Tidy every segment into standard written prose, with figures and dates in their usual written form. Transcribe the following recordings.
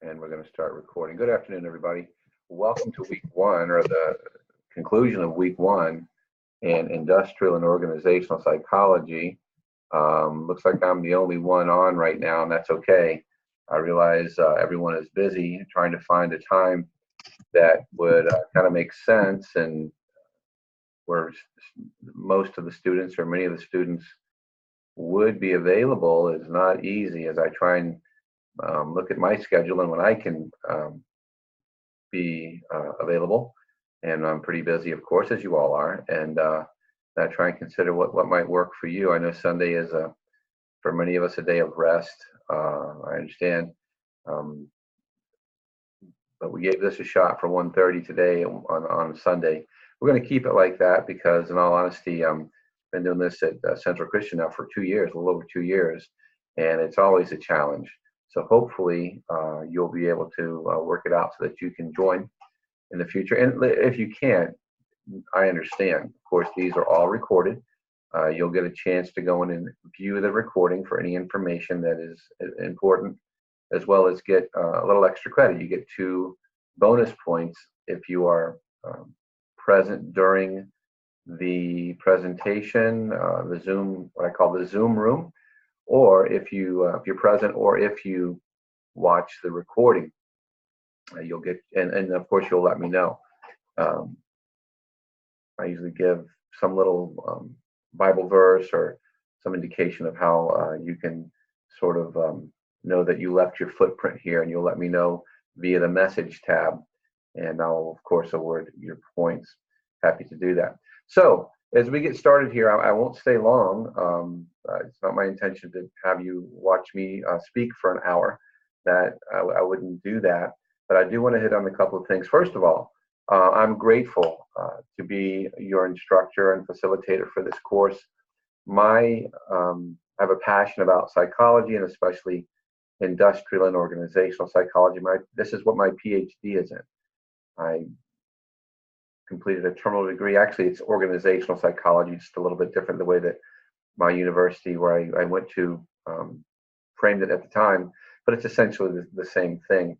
And we're going to start recording. Good afternoon, everybody. Welcome to week one, or the conclusion of week one in industrial and organizational psychology. Looks like I'm the only one on right now, and that's okay. I realize everyone is busy trying to find a time that would kind of make sense, and where most of the students or many of the students would be available is not easy as I try and look at my schedule and when I can be available. And I'm pretty busy, of course, as you all are. And I try and consider what might work for you. I know Sunday is, for many of us, a day of rest. I understand. Um, but we gave this a shot for 1:30 today on Sunday. We're going to keep it like that because, in all honesty, been doing this at Central Christian now for 2 years, a little over 2 years, and it's always a challenge. So hopefully you'll be able to work it out so that you can join in the future. And if you can't, I understand. Of course, these are all recorded. You'll get a chance to go in and view the recording for any information that is important, as well as get a little extra credit. You get 2 bonus points if you are present during the presentation, the Zoom, what I call the Zoom room, or if you're present, or if you watch the recording, you'll get, and of course you'll let me know. I usually give some little Bible verse or some indication of how you can sort of know that you left your footprint here, and you'll let me know via the message tab, and I'll of course award your points. Happy to do that. So as we get started here, I won't stay long. It's not my intention to have you watch me speak for an hour. That I wouldn't do that. But I do want to hit on a couple of things. First of all, I'm grateful to be your instructor and facilitator for this course. I have a passion about psychology, and especially industrial and organizational psychology. This is what my PhD is in. I completed a terminal degree. Actually, it's organizational psychology, just a little bit different the way that my university, where I went to, framed it at the time, but it's essentially the same thing.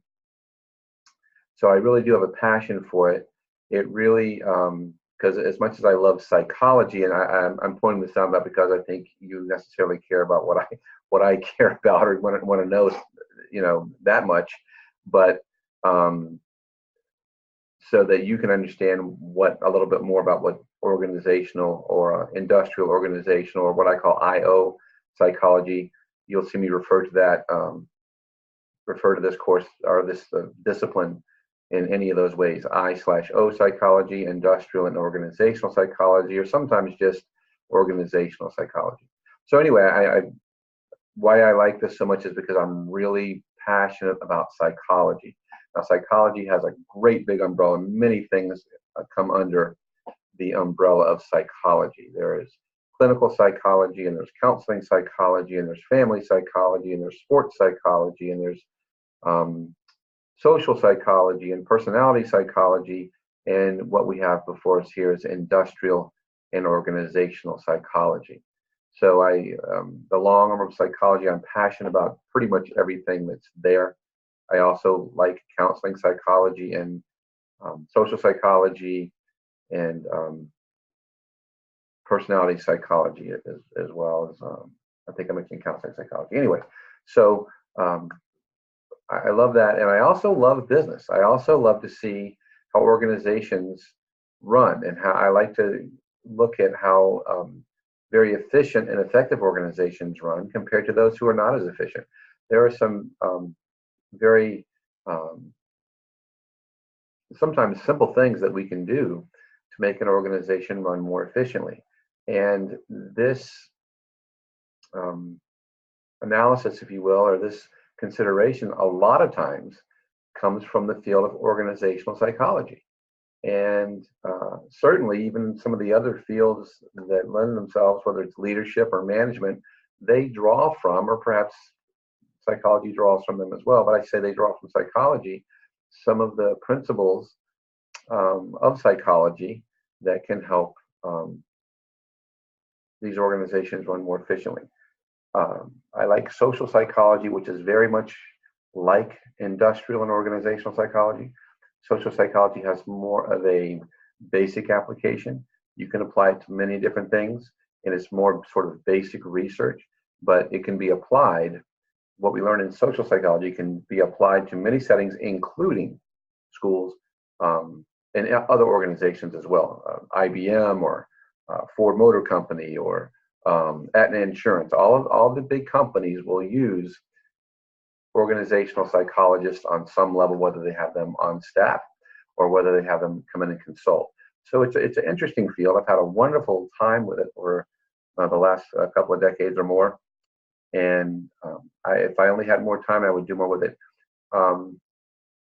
So I really do have a passion for it. It really, because as much as I love psychology, and I'm pointing this out not because I think you necessarily care about what I care about or want to know, that much, but so that you can understand a little bit more about what organizational or industrial organizational, or what I call IO psychology. You'll see me refer to this course or this discipline in any of those ways: I/O psychology, industrial and organizational psychology, or sometimes just organizational psychology. So anyway, why I like this so much is because I'm really passionate about psychology. Now, psychology has a great big umbrella. Many things come under the umbrella of psychology. There is clinical psychology, and there's counseling psychology, and there's family psychology, and there's sports psychology, and there's social psychology and personality psychology. And what we have before us here is industrial and organizational psychology. So the long arm of psychology, I'm passionate about pretty much everything that's there. I also like counseling psychology and social psychology and personality psychology as well as, I think I mentioned counseling psychology. Anyway, so I love that. And I also love business. I also love to see how organizations run, and how I like to look at how very efficient and effective organizations run compared to those who are not as efficient. There are some very sometimes simple things that we can do to make an organization run more efficiently. And this analysis, if you will, or this consideration, a lot of times comes from the field of organizational psychology. And certainly even some of the other fields that lend themselves, whether it's leadership or management, they draw from, or perhaps psychology draws from them as well, but I say they draw from psychology, some of the principles of psychology that can help these organizations run more efficiently. I like social psychology, which is very much like industrial and organizational psychology. Social psychology has more of a basic application. You can apply it to many different things, and it's more sort of basic research, but it can be applied. What we learn in social psychology can be applied to many settings, including schools, and other organizations as well. IBM or Ford Motor Company or Aetna Insurance. All of the big companies will use organizational psychologists on some level, whether they have them on staff or whether they have them come in and consult. So it's an interesting field. I've had a wonderful time with it for the last couple of decades or more. And if I only had more time, I would do more with it.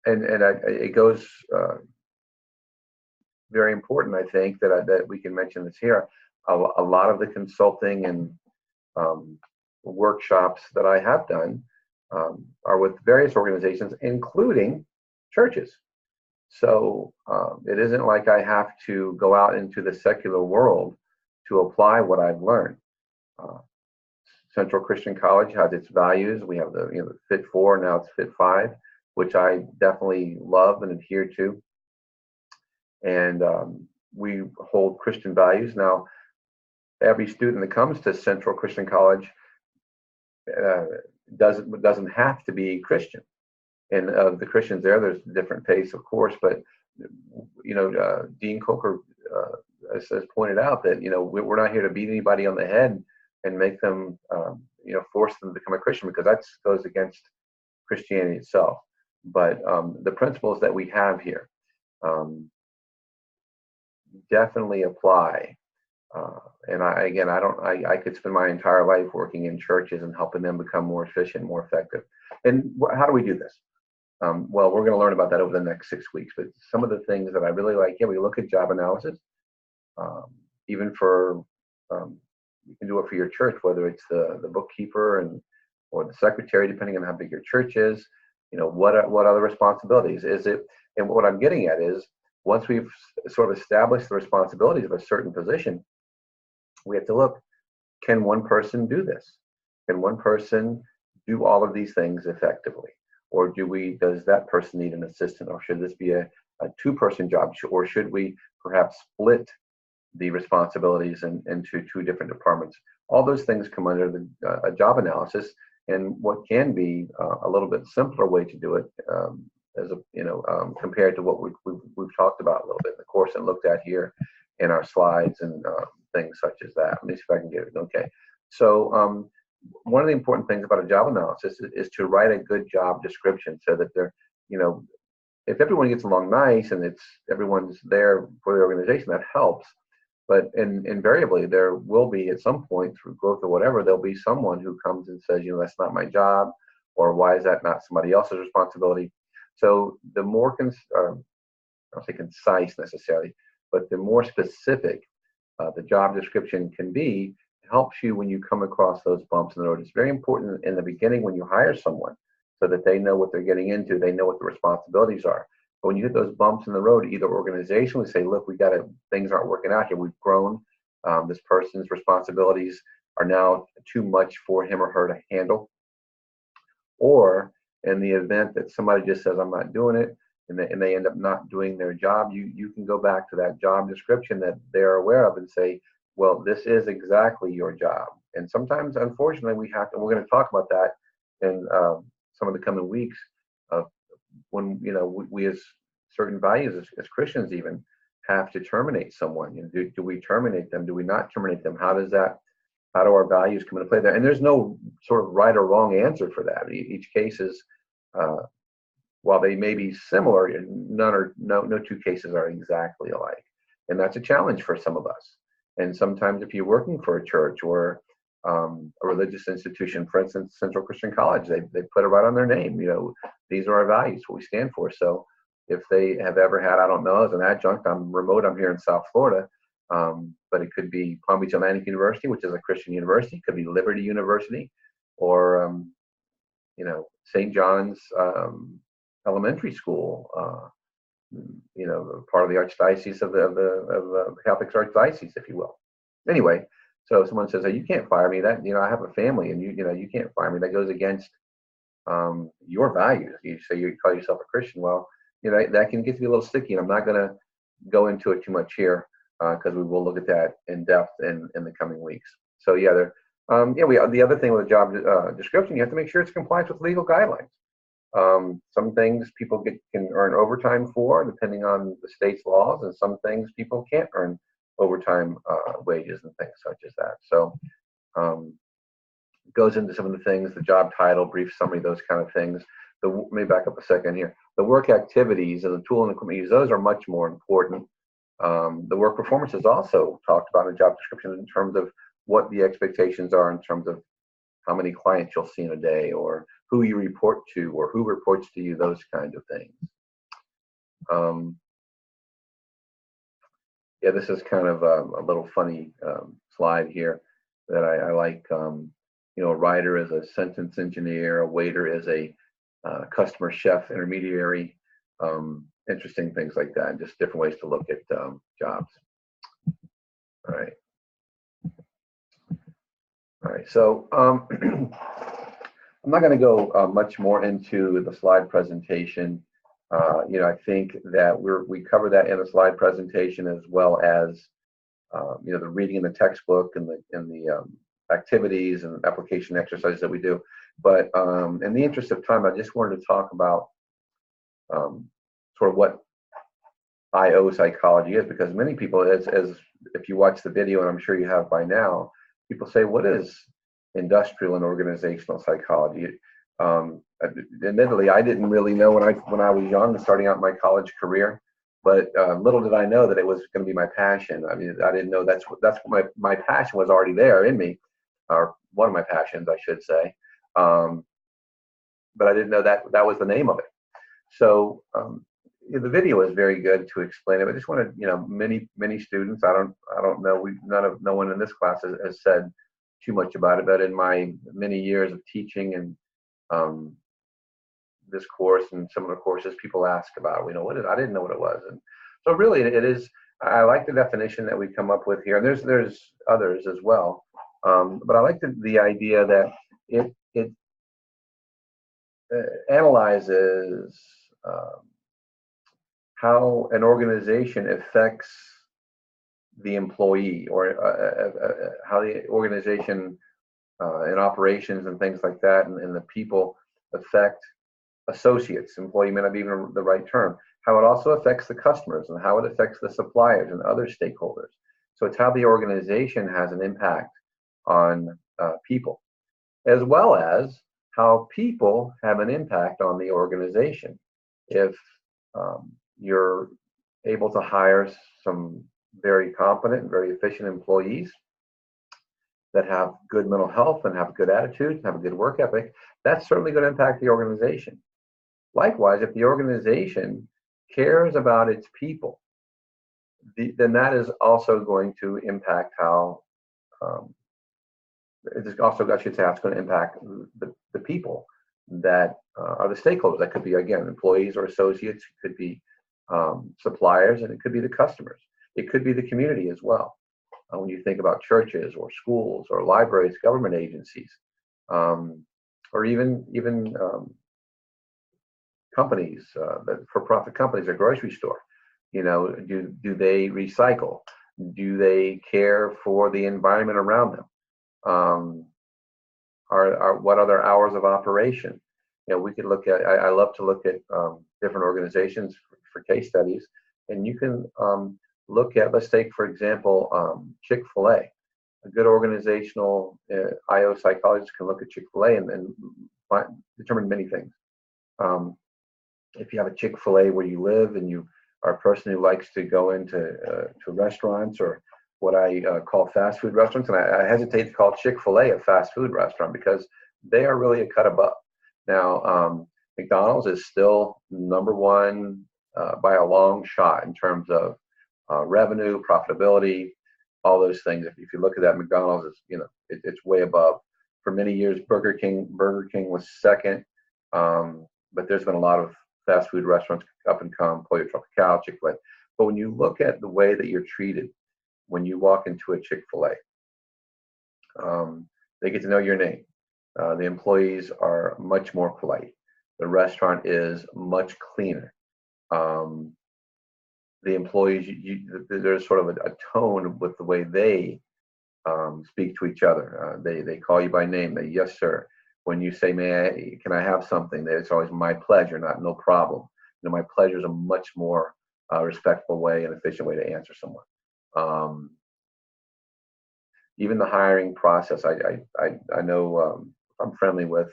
It goes very important, I think, that we can mention this here. A lot of the consulting and workshops that I have done are with various organizations, including churches. So it isn't like I have to go out into the secular world to apply what I've learned. Central Christian College has its values. We have the Fit 4, now it's Fit 5, which I definitely love and adhere to. And we hold Christian values. Now, every student that comes to Central Christian College doesn't have to be Christian. And of the Christians there's different pace, of course, but Dean Coker has pointed out that we're not here to beat anybody on the head and make them force them to become a Christian, because that goes against Christianity itself. But the principles that we have here definitely apply. And I could spend my entire life working in churches and helping them become more efficient, more effective. And how do we do this? Well, we're going to learn about that over the next 6 weeks. But some of the things that I really like, we look at job analysis, even for, you can do it for your church, whether it's the bookkeeper or the secretary, depending on how big your church is. What are the responsibilities? Is it? And what I'm getting at is, once we've sort of established the responsibilities of a certain position, we have to look, can one person do this? Can one person do all of these things effectively? Or does that person need an assistant? Or should this be a two-person job? Or should we perhaps split the responsibilities into two different departments? All those things come under a job analysis, and what can be a little bit simpler way to do it, compared to what we've talked about a little bit in the course and looked at here in our slides and things such as that. Let me see if I can get it. Okay. So one of the important things about a job analysis is to write a good job description, so that if everyone gets along nice and everyone's there for the organization, that helps. But invariably, there will be, at some point through growth or whatever, there'll be someone who comes and says, that's not my job, or why is that not somebody else's responsibility? So the more, I don't say concise necessarily, but the more specific the job description can be, helps you when you come across those bumps in the road. It's very important in the beginning when you hire someone, so that they know what they're getting into, they know what the responsibilities are. But when you hit those bumps in the road, either organizationally say, look, things aren't working out here, we've grown, this person's responsibilities are now too much for him or her to handle. Or in the event that somebody just says, I'm not doing it, and they end up not doing their job, you can go back to that job description that they're aware of and say, well, this is exactly your job. And sometimes, unfortunately, we have to, and we're going to talk about that in some of the coming weeks, when we as certain values as Christians even have to terminate someone. Do we terminate them? Do we not terminate them? How do our values come into play there? And there's no sort of right or wrong answer for that. Each case is, while they may be similar, no two cases are exactly alike. And that's a challenge for some of us. And sometimes if you're working for a church or a religious institution, for instance, Central Christian College, they put it right on their name. These are our values, what we stand for. So if they have ever had, I don't know, as an adjunct, I'm remote, I'm here in South Florida, but it could be Palm Beach Atlantic University, which is a Christian university. It could be Liberty University, or St. John's Elementary School, part of the archdiocese of the Catholic Archdiocese, if you will. Anyway, so if someone says, "Oh, you can't fire me," that I have a family, and you can't fire me. That goes against your values. You say you call yourself a Christian. Well, that can get to be a little sticky, and I'm not going to go into it too much here because we will look at that in depth in the coming weeks. So yeah, the other thing with the job description, you have to make sure it's compliant with legal guidelines. Some things people can earn overtime for, depending on the state's laws, and some things people can't earn overtime wages and things such as that. So it goes into some of the things, the job title, brief summary, those kind of things. Let me back up a second here. The work activities and the tool and equipment used, those are much more important. The work performance is also talked about in the job description in terms of what the expectations are in terms of how many clients you'll see in a day, or who you report to, or who reports to you, those kinds of things. Yeah, this is kind of a little funny slide here that I like. A writer is a sentence engineer, a waiter is a customer chef intermediary, interesting things like that, and just different ways to look at jobs. All right. All right, so I'm not going to go much more into the slide presentation. I think that we cover that in the slide presentation, as well as the reading in the textbook and the activities and application exercises that we do. But in the interest of time, I just wanted to talk about sort of what IO psychology is, because many people, as if you watch the video, and I'm sure you have by now, people say, what is industrial and organizational psychology? Admittedly, I didn't really know when I was young and starting out my college career, but little did I know that it was going to be my passion. I mean, I didn't know that's what my passion was already there in me, or one of my passions, I should say. But I didn't know that was the name of it. So the video is very good to explain it. I just wanted, many students. I don't know. No one in this class has said too much about it. But in my many years of teaching and this course and some of the courses, people ask about, what is? I didn't know what it was. And so really, it is. I like the definition that we come up with here. And there's others as well. But I like the idea that it analyzes how an organization affects the employee, or how the organization and operations and things like that, and the people affect associates. Employee may not be even the right term. How it also affects the customers, and how it affects the suppliers and other stakeholders. So it's how the organization has an impact on people, as well as how people have an impact on the organization. If you're able to hire some very competent and very efficient employees that have good mental health and have good attitudes and have a good work ethic, that's certainly going to impact the organization. Likewise, if the organization cares about its people, then that is also going to impact how it's also, I should say, it's going to impact the people that are the stakeholders. That could be, again, employees or associates. It could be suppliers, and it could be the customers. It could be the community as well. When you think about churches or schools or libraries, government agencies, or even companies, for-profit companies, a grocery store. Do they recycle? Do they care for the environment around them? What are their hours of operation? We could look at. I love to look at different organizations for case studies, and you can look at. Let's take, for example, Chick-fil-A. A good organizational IO psychologist can look at Chick-fil-A and determine many things. If you have a Chick-fil-A where you live, and you are a person who likes to go into to restaurants, or what I call fast food restaurants, and I hesitate to call Chick-fil-A a fast food restaurant because they are really a cut above. Now, McDonald's is still number one by a long shot in terms of revenue, profitability, all those things. If you look at that, McDonald's is, it's way above. For many years, Burger King was second, but there's been a lot of fast food restaurants up and come, Pollo Tropical, Chick-fil-A. But when you look at the way that you're treated when you walk into a Chick-fil-A, they get to know your name. The employees are much more polite. The restaurant is much cleaner. Um, the employees, there's sort of a tone with the way they speak to each other. They call you by name. They, yes, sir. When you say, can I have something? It's always my pleasure, not no problem. My pleasure is a much more respectful way and efficient way to answer someone. Um, Even the hiring process, I know I'm friendly with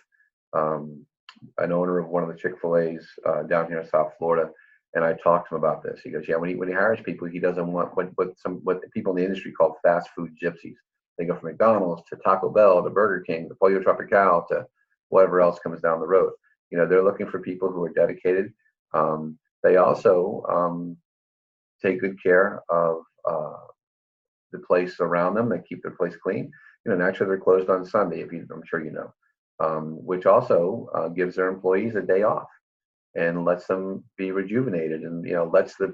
um, an owner of one of the Chick-fil-A's down here in South Florida, and I talked to him about this. He goes, yeah, when he hires people, he doesn't want what the people in the industry call fast food gypsies. They go from McDonald's to Taco Bell to Burger King to Pollo Tropical to whatever else comes down the road. They're looking for people who are dedicated. They also take good care of the place around them. They keep their place clean. Naturally they're closed on Sunday, I'm sure you know, which also gives their employees a day off and lets them be rejuvenated, and lets the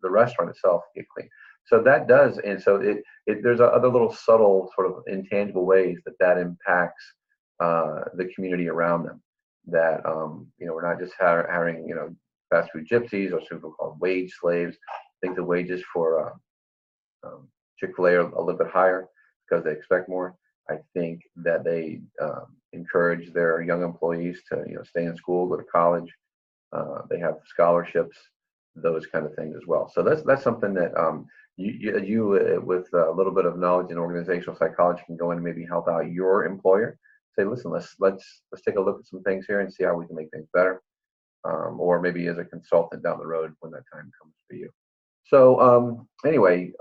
restaurant itself get clean. So that does, and so there's other little subtle sort of intangible ways that impacts the community around them. That we're not just hiring fast food gypsies or people called wage slaves. I think the wages for Chick-fil-A are a little bit higher because they expect more. I think that they encourage their young employees to stay in school, go to college. They have scholarships, those kind of things as well. So that's something that you with a little bit of knowledge in organizational psychology can go in and maybe help out your employer. Say, listen, let's take a look at some things here and see how we can make things better. Or maybe as a consultant down the road when that time comes for you. So anyway,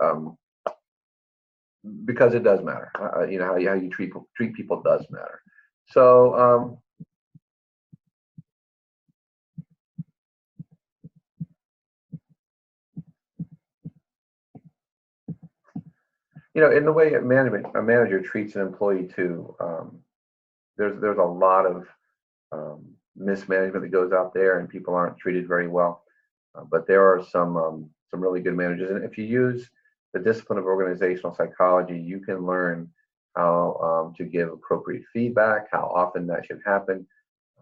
because it does matter, how you treat people does matter. So in the way a manager treats an employee too, there's a lot of mismanagement that goes out there, and people aren't treated very well. But there are some really good managers, and if you use the discipline of organizational psychology, you can learn how to give appropriate feedback, how often that should happen.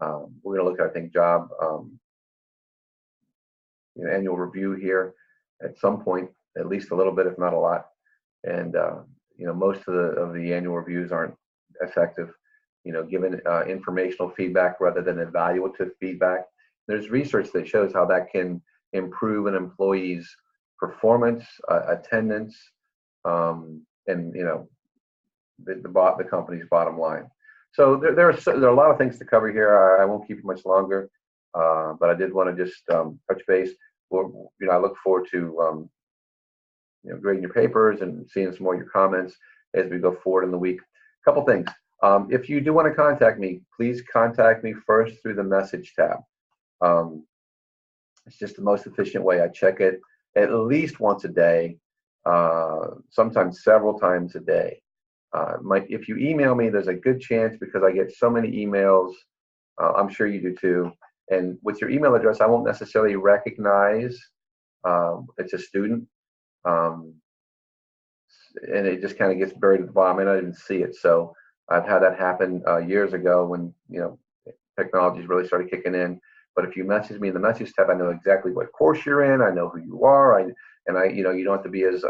We're going to look at, I think, job annual review here at some point, at least a little bit, if not a lot. And most of the annual reviews aren't effective. Giving informational feedback rather than evaluative feedback. There's research that shows how that can improve an employee's performance, attendance, and the company's bottom line. So there are a lot of things to cover here. I won't keep you much longer, but I did want to just touch base. I look forward to grading your papers and seeing some more of your comments as we go forward in the week. A couple things. If you do want to contact me, please contact me first through the message tab. It's just the most efficient way. I check it at least once a day, sometimes several times a day. If you email me, there's a good chance, because I get so many emails, I'm sure you do too. And with your email address, I won't necessarily recognize it's a student. And it just kind of gets buried at the bottom. I don't even see it. So I've had that happen years ago when technology's really started kicking in. But if you message me in the message tab, I know exactly what course you're in. I know who you are. You don't have to be as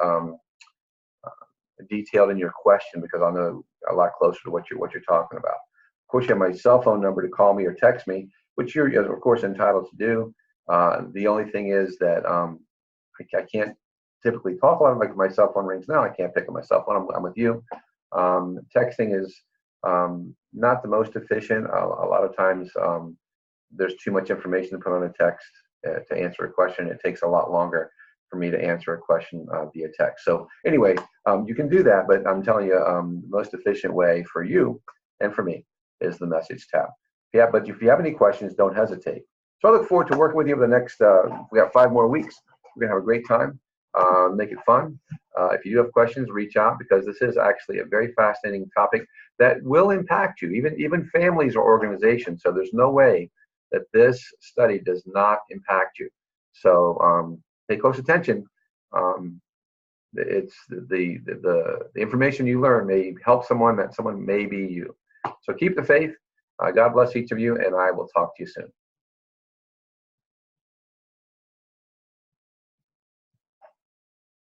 detailed in your question, because I'll know a lot closer to what you're talking about. Of course, you have my cell phone number to call me or text me, which you're of course entitled to do. The only thing is that I can't typically talk a lot. Like my cell phone rings now, I can't pick up my cell phone. I'm with you. Texting is not the most efficient. A lot of times there's too much information to put on a text to answer a question. It takes a lot longer for me to answer a question via text. So anyway, you can do that, but I'm telling you, the most efficient way for you and for me is the message tab. But if you have any questions, don't hesitate. So I look forward to working with you over the next, we got 5 more weeks. We're gonna have a great time, make it fun. If you do have questions, reach out, because this is actually a very fascinating topic that will impact you, even families or organizations. So there's no way that this study does not impact you. So pay close attention. it's the information you learn may help someone, that someone may be you. So keep the faith. God bless each of you, and I will talk to you soon.